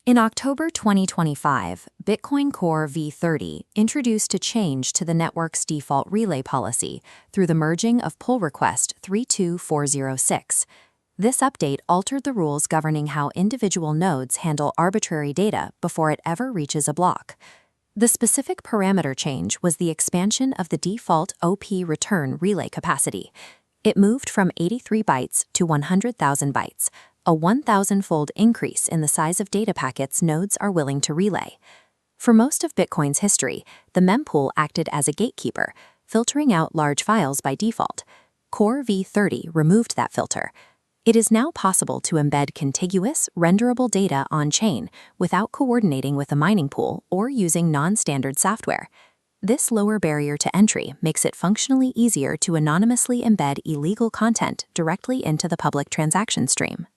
In October 2025, Bitcoin Core v30 introduced a change to the network's default relay policy through the merging of pull request 32406. This update altered the rules governing how individual nodes handle arbitrary data before it ever reaches a block. The specific parameter change was the expansion of the default OP return relay capacity. It moved from 83 bytes to 100,000 bytes, a 1,000-fold increase in the size of data packets nodes are willing to relay. For most of Bitcoin's history, the mempool acted as a gatekeeper, filtering out large files by default. Core v30 removed that filter. It is now possible to embed contiguous, renderable data on-chain without coordinating with a mining pool or using non-standard software. This lower barrier to entry makes it functionally easier to anonymously embed illegal content directly into the public transaction stream.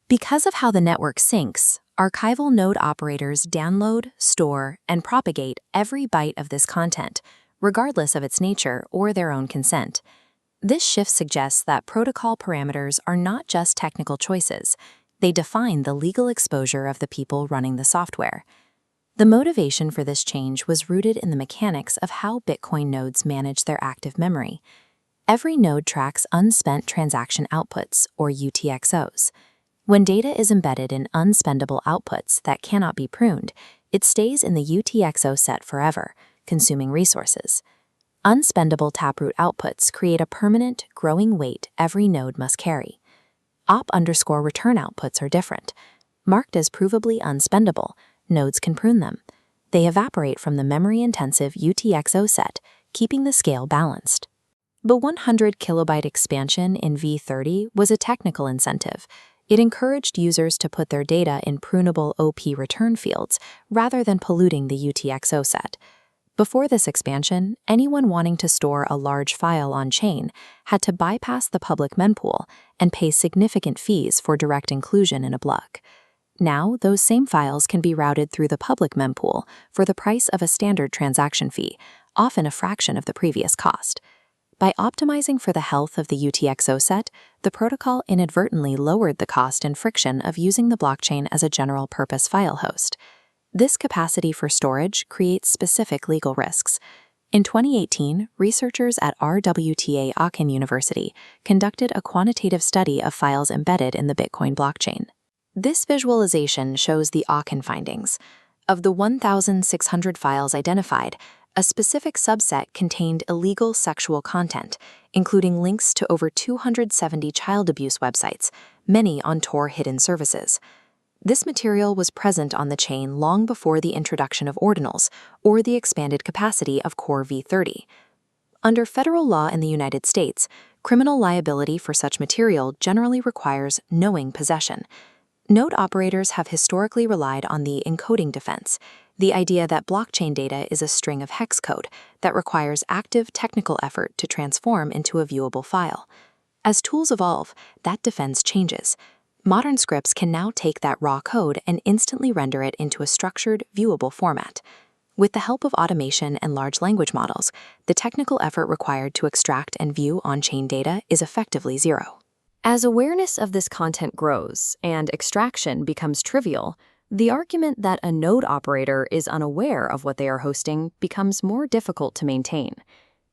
Because of how the network syncs, archival node operators download, store, and propagate every byte of this content, regardless of its nature or their own consent. This shift suggests that protocol parameters are not just technical choices, they define the legal exposure of the people running the software. The motivation for this change was rooted in the mechanics of how Bitcoin nodes manage their active memory. Every node tracks unspent transaction outputs, or UTXOs. When data is embedded in unspendable outputs that cannot be pruned, it stays in the UTXO set forever, consuming resources. Unspendable taproot outputs create a permanent, growing weight every node must carry. Op_return outputs are different. Marked as provably unspendable, nodes can prune them. They evaporate from the memory-intensive UTXO set, keeping the scale balanced. The 100 kilobyte expansion in v30 was a technical incentive. It encouraged users to put their data in prunable OP return fields rather than polluting the UTXO set. Before this expansion, anyone wanting to store a large file on-chain had to bypass the public mempool and pay significant fees for direct inclusion in a block. Now, those same files can be routed through the public mempool for the price of a standard transaction fee, often a fraction of the previous cost. By optimizing for the health of the UTXO set, the protocol inadvertently lowered the cost and friction of using the blockchain as a general-purpose file host. This capacity for storage creates specific legal risks. In 2018, researchers at RWTA Aachen University conducted a quantitative study of files embedded in the Bitcoin blockchain. This visualization shows the Aachen findings. Of the 1,600 files identified, a specific subset contained illegal sexual content, including links to over 270 child abuse websites, many on Tor hidden services. This material was present on the chain long before the introduction of ordinals or the expanded capacity of Core v30. Under federal law in the United States, criminal liability for such material generally requires knowing possession. Node operators have historically relied on the encoding defense, the idea that blockchain data is a string of hex code that requires active technical effort to transform into a viewable file. As tools evolve, that defense changes. Modern scripts can now take that raw code and instantly render it into a structured, viewable format. With the help of automation and large language models, the technical effort required to extract and view on-chain data is effectively zero. As awareness of this content grows and extraction becomes trivial, the argument that a node operator is unaware of what they are hosting becomes more difficult to maintain.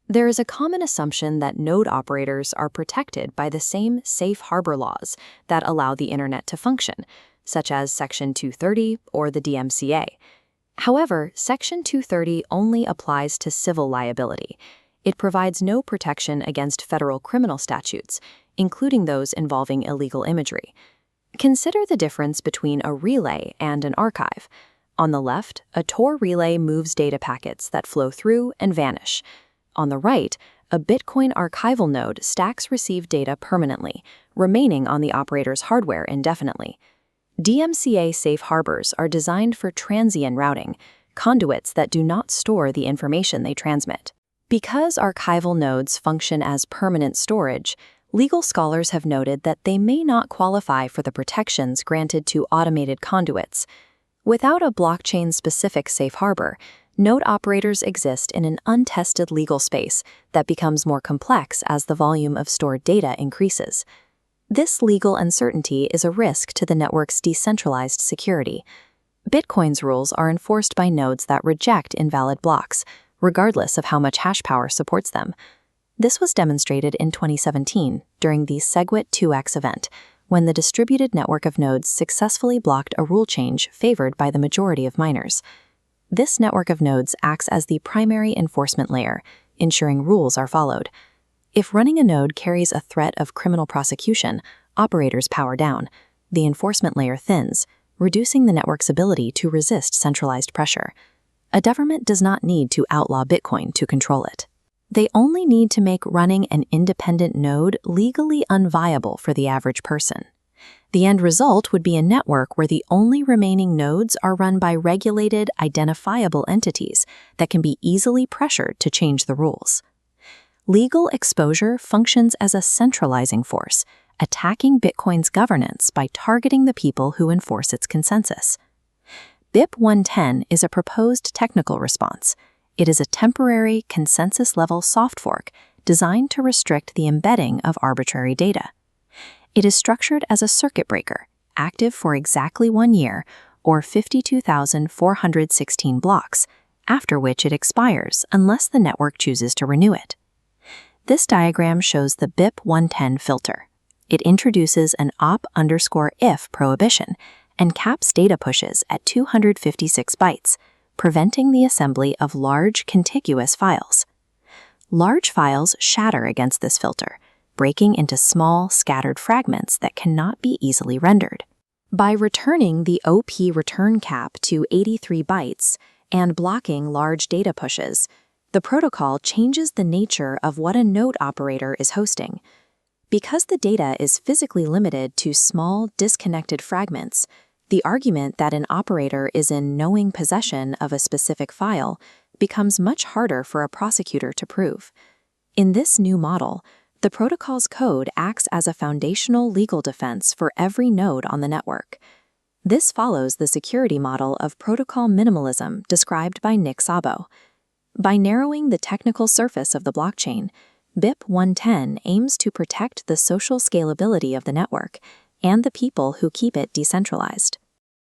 There is a common assumption that node operators are protected by the same safe harbor laws that allow the internet to function, such as Section 230 or the DMCA. However, Section 230 only applies to civil liability. It provides no protection against federal criminal statutes, including those involving illegal imagery. Consider the difference between a relay and an archive. On the left, a Tor relay moves data packets that flow through and vanish. On the right, a Bitcoin archival node stacks received data permanently, remaining on the operator's hardware indefinitely. DMCA safe harbors are designed for transient routing, conduits that do not store the information they transmit. Because archival nodes function as permanent storage, legal scholars have noted that they may not qualify for the protections granted to automated conduits. Without a blockchain-specific safe harbor, node operators exist in an untested legal space that becomes more complex as the volume of stored data increases. This legal uncertainty is a risk to the network's decentralized security. Bitcoin's rules are enforced by nodes that reject invalid blocks, regardless of how much hash power supports them. This was demonstrated in 2017 during the SegWit 2x event, when the distributed network of nodes successfully blocked a rule change favored by the majority of miners. This network of nodes acts as the primary enforcement layer, ensuring rules are followed. If running a node carries a threat of criminal prosecution, operators power down. The enforcement layer thins, reducing the network's ability to resist centralized pressure. A government does not need to outlaw Bitcoin to control it. They only need to make running an independent node legally unviable for the average person. The end result would be a network where the only remaining nodes are run by regulated, identifiable entities that can be easily pressured to change the rules. Legal exposure functions as a centralizing force, attacking Bitcoin's governance by targeting the people who enforce its consensus. BIP-110 is a proposed technical response. It is a temporary, consensus-level soft fork designed to restrict the embedding of arbitrary data. It is structured as a circuit breaker, active for exactly 1 year, or 52,416 blocks, after which it expires unless the network chooses to renew it. This diagram shows the BIP-110 filter. It introduces an op_if prohibition and caps data pushes at 256 bytes, preventing the assembly of large, contiguous files. Large files shatter against this filter, breaking into small, scattered fragments that cannot be easily rendered. By returning the OP return cap to 83 bytes and blocking large data pushes, the protocol changes the nature of what a node operator is hosting. Because the data is physically limited to small, disconnected fragments, the argument that an operator is in knowing possession of a specific file becomes much harder for a prosecutor to prove. In this new model, the protocol's code acts as a foundational legal defense for every node on the network. This follows the security model of protocol minimalism described by Nick Szabo. By narrowing the technical surface of the blockchain, BIP-110 aims to protect the social scalability of the network and the people who keep it decentralized.